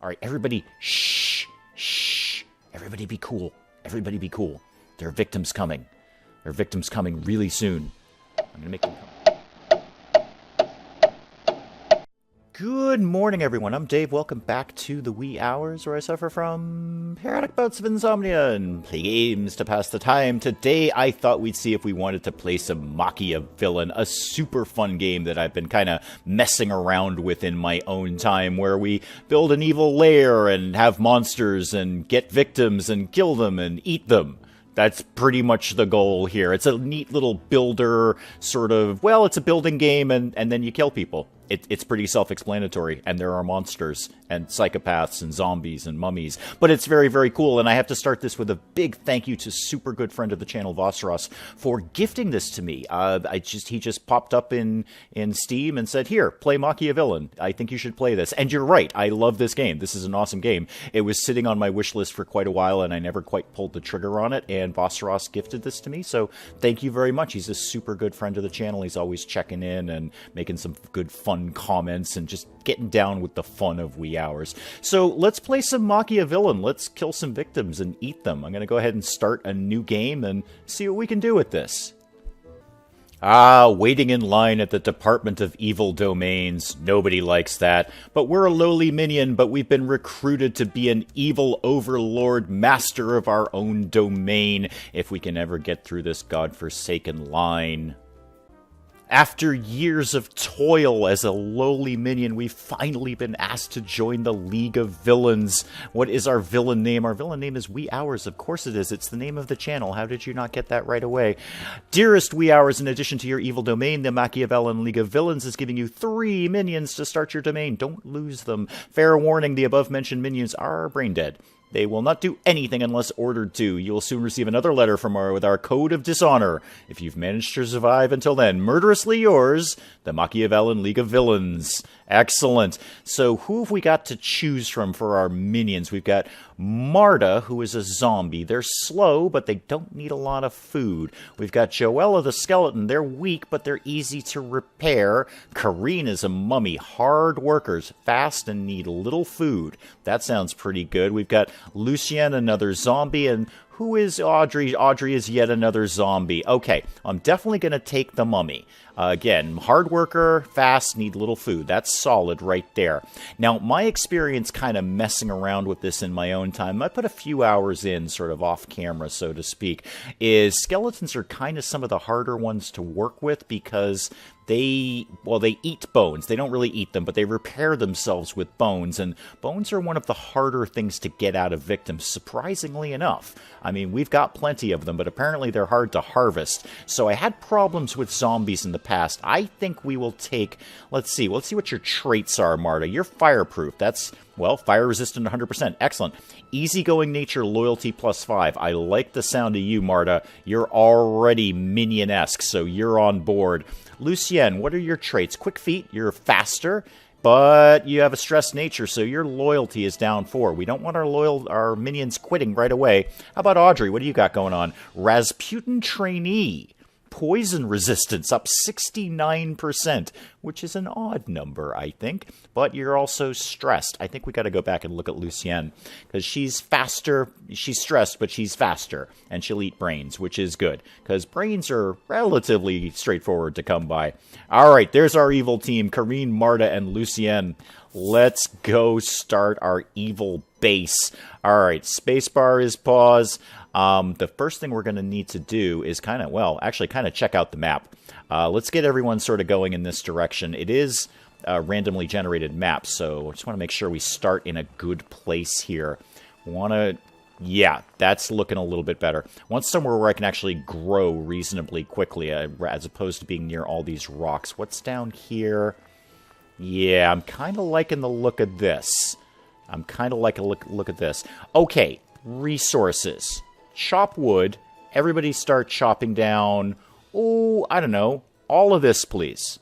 All right, everybody, shh, shh. Everybody be cool. Everybody be cool. There are victims coming. There are victims coming really soon. I'm going to make them come. Good morning, everyone. I'm Dave. Welcome back to the wee hours where I suffer from periodic bouts of insomnia and play games to pass the time. Today, I thought we'd see if we wanted to play some Machiavillain, a super fun game that I've been kind of messing around with in my own time, where we build an evil lair and have monsters and get victims and kill them and eat them. That's pretty much the goal here. It's a neat little builder sort of, well, it's a building game and then you kill people. It's pretty self-explanatory, and there are monsters and psychopaths and zombies and mummies, but it's very, very cool, and I have to start this with a big thank you to super good friend of the channel, Vosros, for gifting this to me. He just popped up in Steam and said, here, play Machiavillain. I think you should play this. And you're right, I love this game. This is an awesome game. It was sitting on my wish list for quite a while, and I never quite pulled the trigger on it, and Vosros gifted this to me, so thank you very much. He's a super good friend of the channel. He's always checking in and making some good, fun comments and just getting down with the fun of wee hours. So let's play some Machiavillain. Let's kill some victims and eat them. I'm going to go ahead and start a new game and see what we can do with this. Waiting in line at the Department of Evil Domains. Nobody likes that. But we're a lowly minion, but we've been recruited to be an evil overlord, master of our own domain, if we can ever get through this godforsaken line. After years of toil as a lowly minion, we've finally been asked to join the League of Villains. What is our villain name? Our villain name is Wee Hours. Of course it is. It's the name of the channel. How did you not get that right away? Dearest Wee Hours, in addition to your evil domain, the Machiavillain League of Villains is giving you 3 minions to start your domain. Don't lose them. Fair warning, the above-mentioned minions are brain dead. They will not do anything unless ordered to. You will soon receive another letter from with our Code of Dishonor. If you've managed to survive until then, murderously yours, the Machiavillain League of Villains. Excellent. So who have we got to choose from for our minions? We've got Marta, who is a zombie. They're slow, but they don't need a lot of food. We've got Joella the skeleton. They're weak, but they're easy to repair. Karine is a mummy. Hard workers, fast, and need little food. That sounds pretty good. We've got Lucien, another zombie, and who is Audrey? Audrey is yet another zombie. Okay, I'm definitely going to take the mummy. Again, hard worker, fast, need little food. That's solid right there. Now, my experience kind of messing around with this in my own time, I put a few hours in, sort of off camera, so to speak, is skeletons are kind of some of the harder ones to work with because they eat bones. They don't really eat them, but they repair themselves with bones, and bones are one of the harder things to get out of victims, surprisingly enough. I mean, we've got plenty of them, but apparently they're hard to harvest. So I had problems with zombies in the past. I think we will take, let's see what your traits are, Marta. You're fireproof. That's, well, fire resistant 100%. Excellent. Easygoing nature, loyalty +5. I like the sound of you, Marta. You're already minion-esque, so you're on board. Lucien, what are your traits? Quick feet, you're faster, but you have a stressed nature, so your loyalty is down 4. We don't want our minions quitting right away. How about Audrey? What do you got going on? Rasputin trainee. Poison resistance up 69%, which is an odd number, I think. But you're also stressed. I think we got to go back and look at Lucienne, because she's faster. She's stressed, but she's faster, and she'll eat brains, which is good, because brains are relatively straightforward to come by. All right, there's our evil team, Karine, Marta, and Lucienne. Let's go start our evil base. All right, spacebar is pause. The first thing we're going to need to do is kind of check out the map. Let's get everyone sort of going in this direction. It is a randomly generated map, so I just want to make sure we start in a good place here. Yeah, that's looking a little bit better. Want somewhere where I can actually grow reasonably quickly, as opposed to being near all these rocks. What's down here? Yeah, I'm kind of liking the look of this. Look at this. Okay, resources. Chop wood. Everybody start chopping down, I don't know, all of this, please.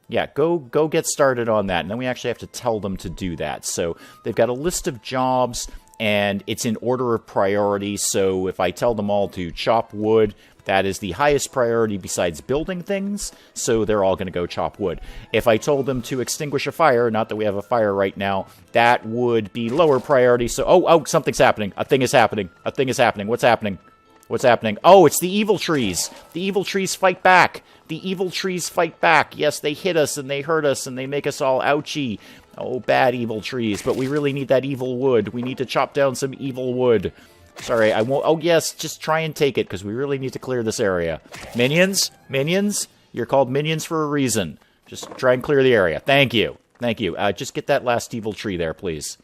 Yeah, go get started on that. And then we actually have to tell them to do that. So they've got a list of jobs, and it's in order of priority. So if I tell them all to chop wood, That is the highest priority besides building things, so they're all going to go chop wood. If I told them to extinguish a fire, not that we have a fire right now, that would be lower priority. So, oh, something's happening. A thing is happening. A thing is happening. What's happening? What's happening? Oh, it's the evil trees. The evil trees fight back. The evil trees fight back. Yes, they hit us and they hurt us and they make us all ouchy. Oh, bad evil trees. But we really need that evil wood. We need to chop down some evil wood. Sorry, I won't... Oh, yes, just try and take it, because we really need to clear this area. Minions? Minions? You're called minions for a reason. Just try and clear the area. Thank you. Thank you. Just get that last evil tree there, please.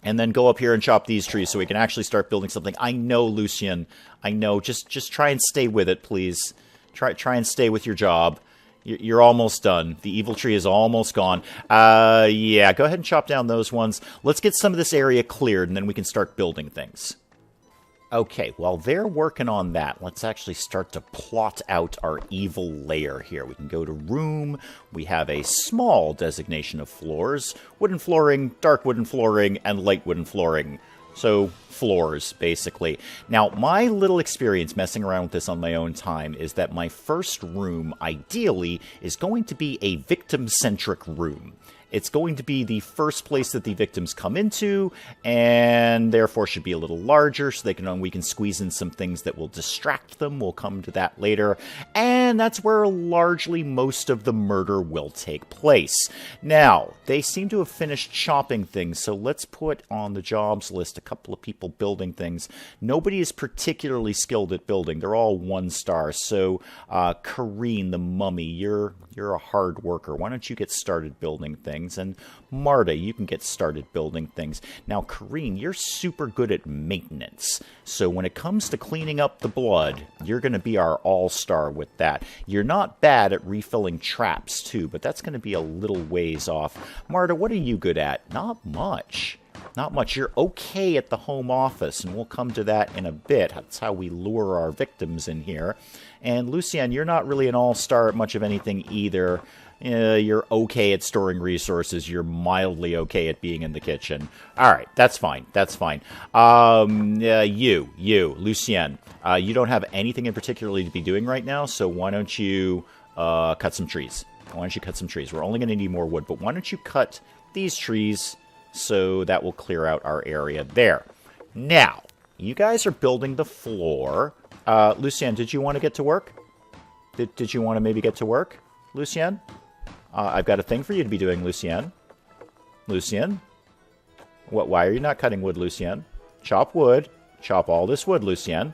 And then go up here and chop these trees so we can actually start building something. I know, Lucien. I know. Just try and stay with it, please. Try and stay with your job. You're almost done. The evil tree is almost gone. Yeah, go ahead and chop down those ones. Let's get some of this area cleared, and then we can start building things. Okay, while they're working on that, let's actually start to plot out our evil lair here. We can go to room. We have a small designation of floors. Wooden flooring, dark wooden flooring, and light wooden flooring. So, floors, basically. Now, my little experience messing around with this on my own time is that my first room, ideally, is going to be a victim-centric room. It's going to be the first place that the victims come into, and therefore should be a little larger, so we can squeeze in some things that will distract them. We'll come to that later. And that's where largely most of the murder will take place. Now, they seem to have finished chopping things, so let's put on the jobs list a couple of people building things. Nobody is particularly skilled at building. They're all 1 star. So, Kareen, the mummy, you're a hard worker. Why don't you get started building things? And Marta, you can get started building things. Now, Kareen, you're super good at maintenance. So when it comes to cleaning up the blood, you're going to be our all-star with that. You're not bad at refilling traps, too, but that's going to be a little ways off. Marta, what are you good at? Not much. Not much. You're okay at the home office, and we'll come to that in a bit. That's how we lure our victims in here. And Lucien, you're not really an all-star at much of anything either. You're okay at storing resources. You're mildly okay at being in the kitchen. All right, that's fine. That's fine. You, Lucien, you don't have anything in particular to be doing right now, so why don't you cut some trees? Why don't you cut some trees? We're only going to need more wood, but why don't you cut these trees so that will clear out our area there. Now, you guys are building the floor. Lucien, did you want to get to work? Did you want to maybe get to work, Lucien? I've got a thing for you to be doing, Lucien. Lucien? Why are you not cutting wood, Lucien? Chop wood. Chop all this wood, Lucien.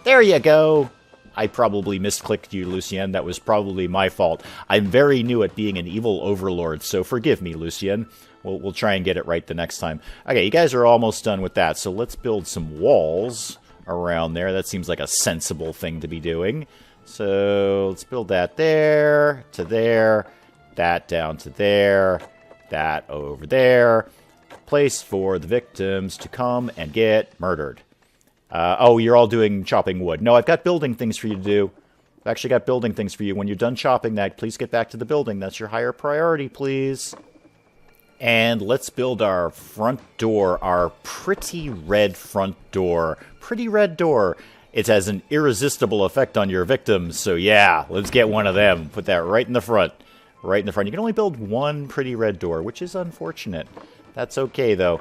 There you go! I probably misclicked you, Lucien. That was probably my fault. I'm very new at being an evil overlord, so forgive me, Lucien. We'll try and get it right the next time. Okay, you guys are almost done with that, so let's build some walls around there. That seems like a sensible thing to be doing. So let's build that there, to there, that down to there, that over there. Place for the victims to come and get murdered. Oh, you're all doing chopping wood. No, I've got building things for you to do. I've actually got building things for you. When you're done chopping that, please get back to the building. That's your higher priority, please. And let's build our front door, our pretty red front door. Pretty red door. It has an irresistible effect on your victims, so yeah, let's get one of them. Put that right in the front. Right in the front. You can only build one pretty red door, which is unfortunate. That's okay, though.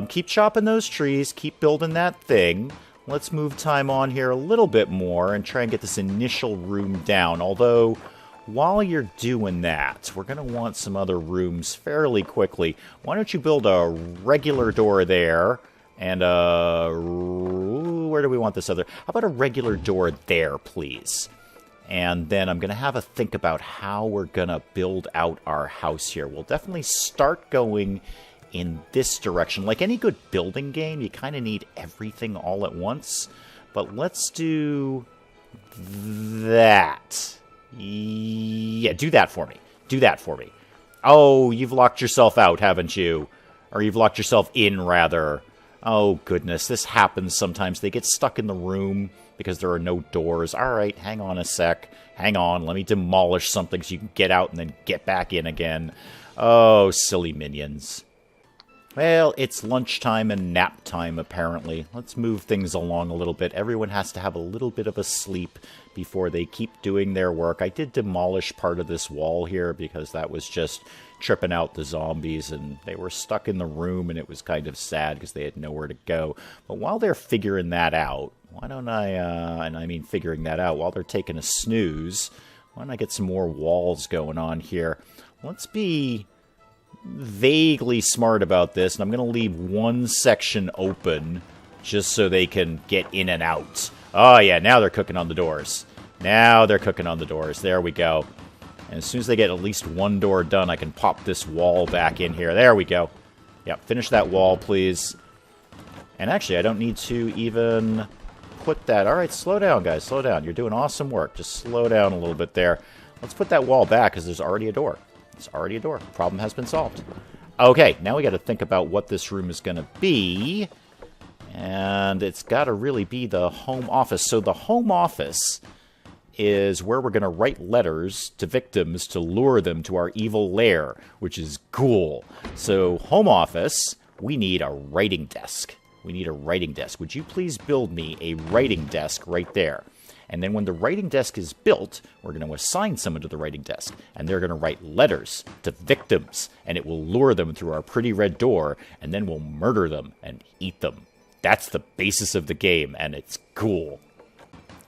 Keep chopping those trees. Keep building that thing. Let's move time on here a little bit more and try and get this initial room down. Although, while you're doing that, we're going to want some other rooms fairly quickly. Why don't you build a regular door there? And, where do we want this other? How about a regular door there, please? And then I'm going to have a think about how we're going to build out our house here. We'll definitely start going in this direction. Like any good building game, you kind of need everything all at once. But let's do that. Yeah, do that for me. Do that for me. Oh, you've locked yourself out, haven't you? Or you've locked yourself in, rather. Oh, goodness, this happens sometimes. They get stuck in the room because there are no doors. All right, hang on a sec. Hang on, let me demolish something so you can get out and then get back in again. Oh, silly minions. Well, it's lunchtime and nap time, apparently. Let's move things along a little bit. Everyone has to have a little bit of a sleep before they keep doing their work. I did demolish part of this wall here because that was just tripping out the zombies, and they were stuck in the room, and it was kind of sad because they had nowhere to go. But while they're figuring that out, why don't I, and I mean figuring that out, while they're taking a snooze, why don't I get some more walls going on here? Let's be vaguely smart about this, and I'm going to leave one section open just so they can get in and out. Oh yeah, now they're cooking on the doors. Now they're cooking on the doors. There we go. And as soon as they get at least one door done, I can pop this wall back in here. There we go. Yeah, finish that wall, please. And actually, I don't need to even put that... Alright, slow down, guys. Slow down. You're doing awesome work. Just slow down a little bit there. Let's put that wall back, because there's already a door. It's already a door. Problem has been solved. Okay, now we got to think about what this room is going to be. And it's got to really be the home office. So the home office is where we're going to write letters to victims to lure them to our evil lair, which is cool. So home office, we need a writing desk. We need a writing desk. Would you please build me a writing desk right there? And then when the writing desk is built, we're going to assign someone to the writing desk. And they're going to write letters to victims. And it will lure them through our pretty red door. And then we'll murder them and eat them. That's the basis of the game. And it's cool.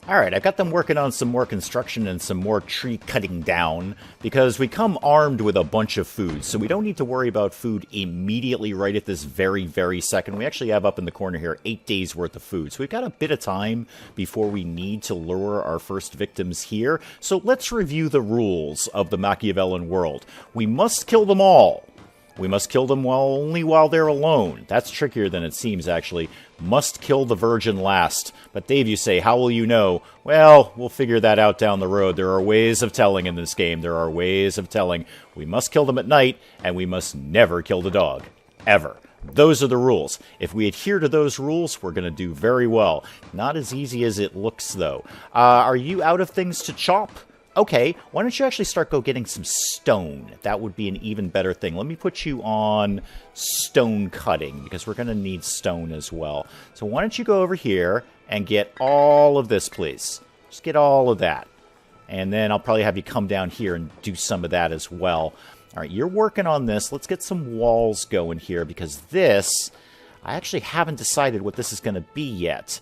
Alright, I've got them working on some more construction and some more tree cutting down, because we come armed with a bunch of food, so we don't need to worry about food immediately right at this very, very second. We actually have up in the corner here 8 days worth of food, so we've got a bit of time before we need to lure our first victims here. So let's review the rules of the Machiavillain world. We must kill them all. We must kill them only while they're alone. That's trickier than it seems, actually. Must kill the virgin last. But Dave, you say, how will you know? Well, we'll figure that out down the road. There are ways of telling in this game. There are ways of telling. We must kill them at night, and we must never kill the dog. Ever. Those are the rules. If we adhere to those rules, we're going to do very well. Not as easy as it looks, though. Are you out of things to chop? Okay, why don't you actually start getting some stone? That would be an even better thing. Let me put you on stone cutting, because we're going to need stone as well. So why don't you go over here and get all of this, please. Just get all of that. And then I'll probably have you come down here and do some of that as well. All right, you're working on this. Let's get some walls going here, because this, I actually haven't decided what this is going to be yet.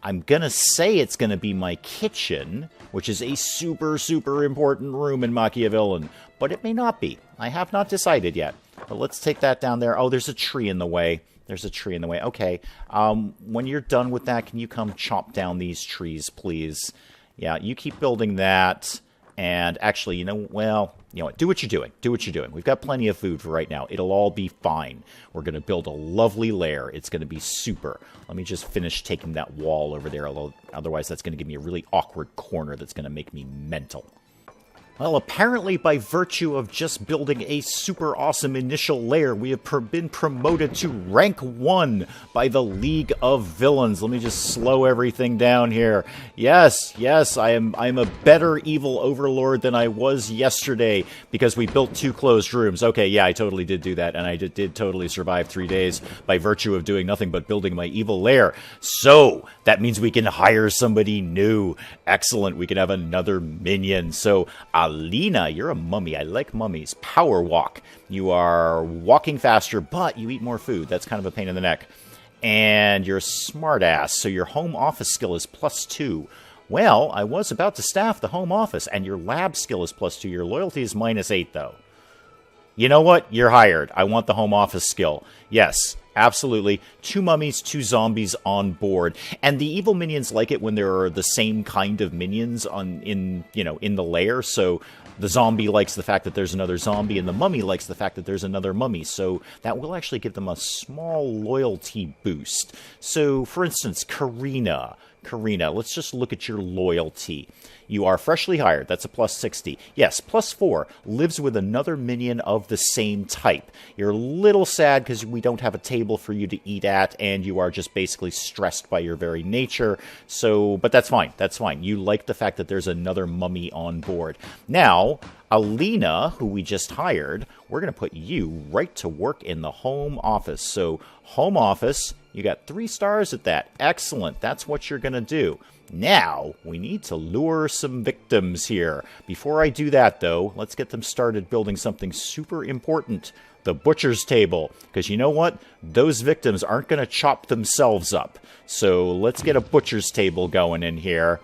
I'm going to say it's going to be my kitchen, which is a super, super important room in Machiavillain. But it may not be. I have not decided yet. But let's take that down there. Oh, there's a tree in the way. There's a tree in the way. Okay. When you're done with that, can you come chop down these trees, please? Yeah, you keep building that. And actually, you know what? Do what you're doing. Do what you're doing. We've got plenty of food for right now. It'll all be fine. We're going to build a lovely lair. It's going to be super. Let me just finish taking that wall over there. Otherwise, that's going to give me a really awkward corner that's going to make me mental. Well, apparently by virtue of just building a super awesome initial lair, we have been promoted to rank 1 by the League of Villains. Let me just slow everything down here. Yes, I'm a better evil overlord than I was yesterday because we built 2 closed rooms. Okay, yeah, I totally did do that, and I did totally survive 3 days by virtue of doing nothing but building my evil lair. So, that means we can hire somebody new. Excellent, we can have another minion. So, Alina, you're a mummy. I like mummies. Power walk. You are walking faster, but you eat more food. That's kind of a pain in the neck. And you're a smart ass, so your home office skill is +2. Well, I was about to staff the home office, and your lab skill is +2. Your loyalty is -8, though. You know what? You're hired. I want the home office skill. Yes, absolutely. 2 mummies, 2 zombies on board. And the evil minions like it when there are the same kind of minions in the lair. So the zombie likes the fact that there's another zombie, and the mummy likes the fact that there's another mummy. So that will actually give them a small loyalty boost. So, for instance, Karina, let's just look at your loyalty. You are freshly hired. That's a +60. Yes, +4. Lives with another minion of the same type. You're a little sad because we don't have a table for you to eat at, and you are just basically stressed by your very nature. So, but that's fine. That's fine. You like the fact that there's another mummy on board. Now, Alina, who we just hired, we're going to put you right to work in the home office. So, home office, you got 3 stars at that. Excellent. That's what you're going to do. Now, we need to lure some victims here. Before I do that, though, let's get them started building something super important. The butcher's table. Because you know what? Those victims aren't going to chop themselves up. So, let's get a butcher's table going in here.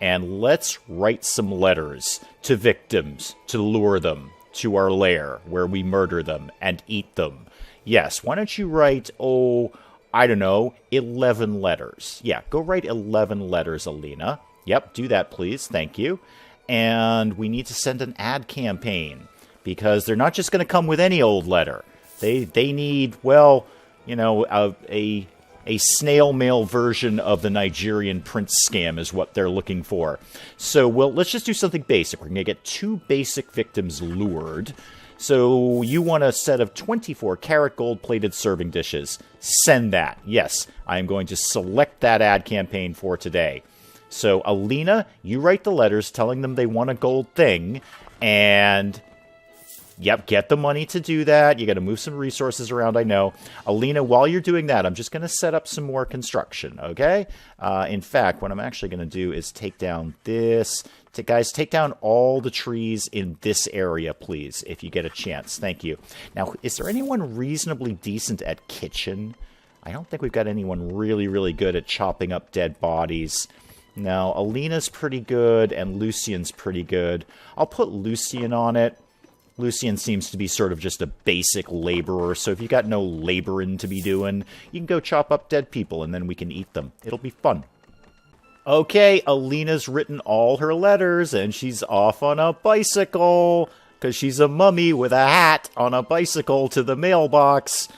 And let's write some letters to victims to lure them to our lair where we murder them and eat them. Yes, why don't you write, I don't know, 11 letters. Yeah, go write 11 letters, Alina. Yep, do that, please. Thank you. And we need to send an ad campaign because they're not just going to come with any old letter. They need, well, you know, a snail mail version of the Nigerian prince scam is what they're looking for. So, well, let's just do something basic. We're going to get 2 basic victims lured. So, you want a set of 24 karat gold-plated serving dishes. Send that. Yes, I am going to select that ad campaign for today. So, Alina, you write the letters telling them they want a gold thing, and yep, get the money to do that. You got to move some resources around, I know. Alina, while you're doing that, I'm just going to set up some more construction, okay? In fact, what I'm actually going to do is take down this. Guys, take down all the trees in this area, please, if you get a chance. Thank you. Now, is there anyone reasonably decent at kitchen? I don't think we've got anyone really, really good at chopping up dead bodies. No, Alina's pretty good, and Lucian's pretty good. I'll put Lucian on it. Lucian seems to be sort of just a basic laborer, so if you got no laboring to be doing, you can go chop up dead people, and then we can eat them. It'll be fun. Okay, Alina's written all her letters, and she's off on a bicycle, because she's a mummy with a hat on a bicycle to the mailbox.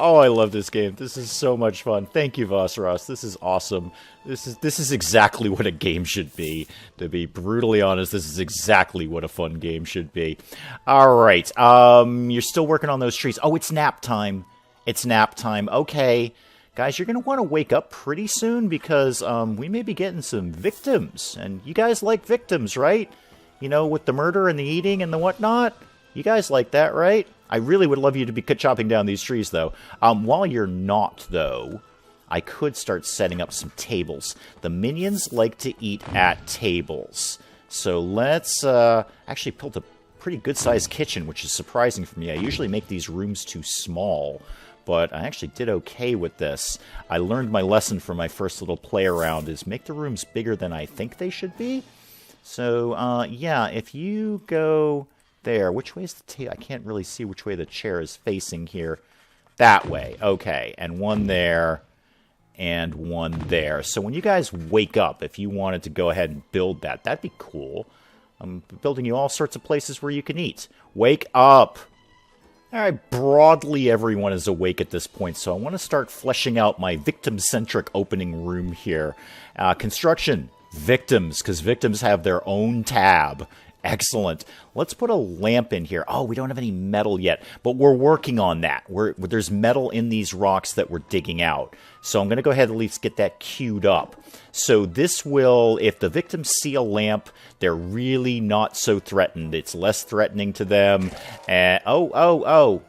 Oh, I love this game. This is so much fun. Thank you, Vossros. This is awesome. This is exactly what a game should be. To be brutally honest, this is exactly what a fun game should be. All right. You're still working on those trees. Oh, it's nap time. It's nap time. Okay. Guys, you're going to want to wake up pretty soon because we may be getting some victims. And you guys like victims, right? You know, with the murder and the eating and the whatnot. You guys like that, right? I really would love you to be chopping down these trees, though. While you're not, though, I could start setting up some tables. The minions like to eat at tables. So let's actually build a pretty good-sized kitchen, which is surprising for me. I usually make these rooms too small, but I actually did okay with this. I learned my lesson from my first little play around, is make the rooms bigger than I think they should be. So, yeah, if you go there, which way is the table? I can't really see which way the chair is facing here. That way, okay. And one there, and one there. So when you guys wake up, if you wanted to go ahead and build that, that'd be cool. I'm building you all sorts of places where you can eat. Wake up! Alright, broadly everyone is awake at this point, so I want to start fleshing out my victim-centric opening room here. Construction. Victims, because victims have their own tab. Excellent. Let's put a lamp in here. Oh, we don't have any metal yet, but we're working on that. There's metal in these rocks that we're digging out. So I'm going to go ahead and at least get that queued up. So this will, if the victims see a lamp, they're really not so threatened. It's less threatening to them. And oh,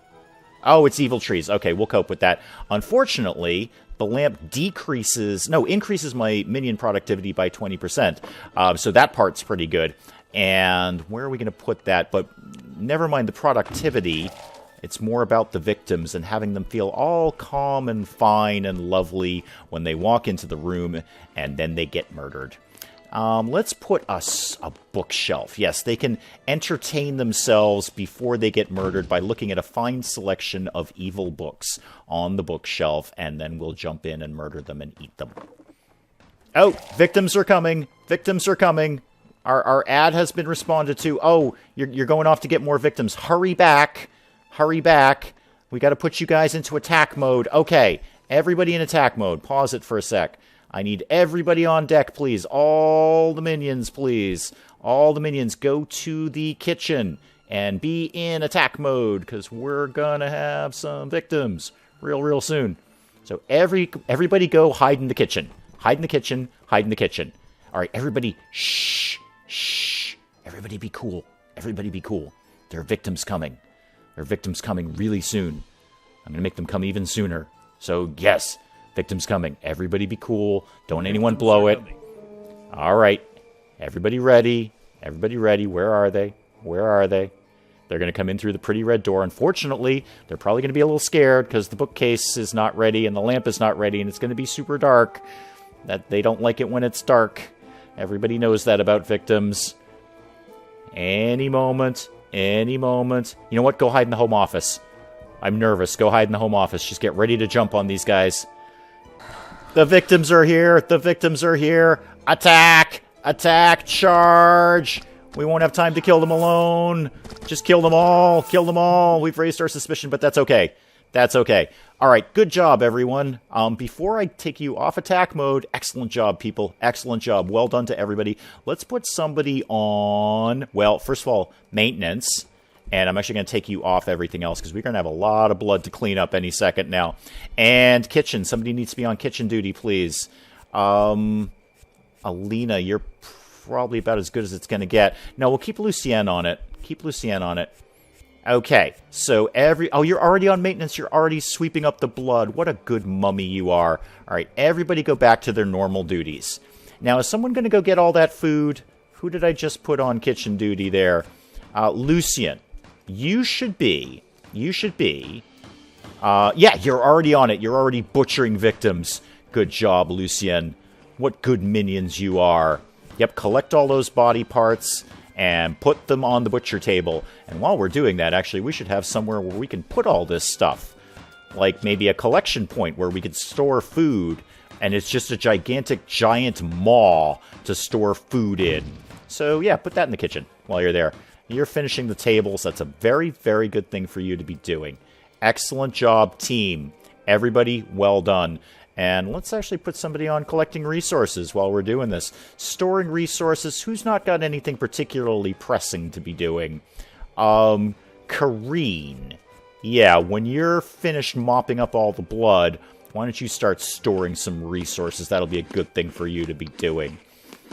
it's evil trees. Okay, we'll cope with that. Unfortunately, the lamp increases my minion productivity by 20%. So that part's pretty good. And where are we going to put that? But never mind the productivity. It's more about the victims and having them feel all calm and fine and lovely when they walk into the room and then they get murdered. Let's put a bookshelf. Yes, they can entertain themselves before they get murdered by looking at a fine selection of evil books on the bookshelf, and then we'll jump in and murder them and eat them. Oh, victims are coming. Victims are coming. Our ad has been responded to. Oh, you're going off to get more victims. Hurry back. Hurry back. We got to put you guys into attack mode. Okay, everybody in attack mode. Pause it for a sec. I need everybody on deck, please. All the minions, please. All the minions, go to the kitchen and be in attack mode, because we're going to have some victims real soon. So everybody go hide in the kitchen. Hide in the kitchen. Hide in the kitchen. All right, everybody, shh. Everybody be cool. Everybody be cool. There are victims coming. There are victims coming really soon. I'm going to make them come even sooner. So, yes, victims coming. Everybody be cool. Don't anyone blow it. All right. Everybody ready. Everybody ready. Where are they? Where are they? They're going to come in through the pretty red door. Unfortunately, they're probably going to be a little scared because the bookcase is not ready and the lamp is not ready and it's going to be super dark. That they don't like it when it's dark. Everybody knows that about victims. Any moment. Any moment. You know what? Go hide in the home office. I'm nervous. Go hide in the home office. Just get ready to jump on these guys. The victims are here. The victims are here. Attack! Attack! Charge! We won't have time to kill them alone. Just kill them all. Kill them all. We've raised our suspicion, but that's okay. That's okay. All right, good job, everyone. Before I take you off attack mode, excellent job, people. Excellent job. Well done to everybody. Let's put somebody on, well, first of all, maintenance. And I'm actually going to take you off everything else because we're going to have a lot of blood to clean up any second now. And kitchen. Somebody needs to be on kitchen duty, please. Alina, you're probably about as good as it's going to get. No, we'll keep Lucienne on it. Keep Lucienne on it. Okay, so oh, you're already on maintenance. You're already sweeping up the blood. What a good mummy you are. All right, everybody go back to their normal duties. Now, is someone going to go get all that food? Who did I just put on kitchen duty there? Lucian, you should be, yeah, you're already on it. You're already butchering victims. Good job, Lucian. What good minions you are. Yep, collect all those body parts and put them on the butcher table. And while we're doing that, actually, we should have somewhere where we can put all this stuff. Like maybe a collection point where we could store food. And it's just a giant maw to store food in. So, yeah, put that in the kitchen while you're there. You're finishing the tables. That's a very, very good thing for you to be doing. Excellent job, team. Everybody, well done. And let's actually put somebody on collecting resources while we're doing this. Storing resources. Who's not got anything particularly pressing to be doing? Kareen. Yeah, when you're finished mopping up all the blood, why don't you start storing some resources? That'll be a good thing for you to be doing.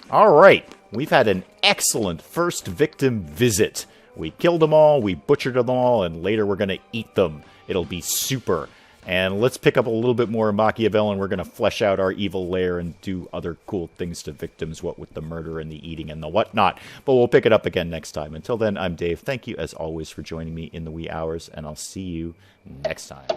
All right. We've had an excellent first victim visit. We killed them all, we butchered them all, and later we're going to eat them. It'll be super. And let's pick up a little bit more Machiavillain. We're going to flesh out our evil lair and do other cool things to victims, what with the murder and the eating and the whatnot. But we'll pick it up again next time. Until then, I'm Dave. Thank you, as always, for joining me in the wee hours, and I'll see you next time.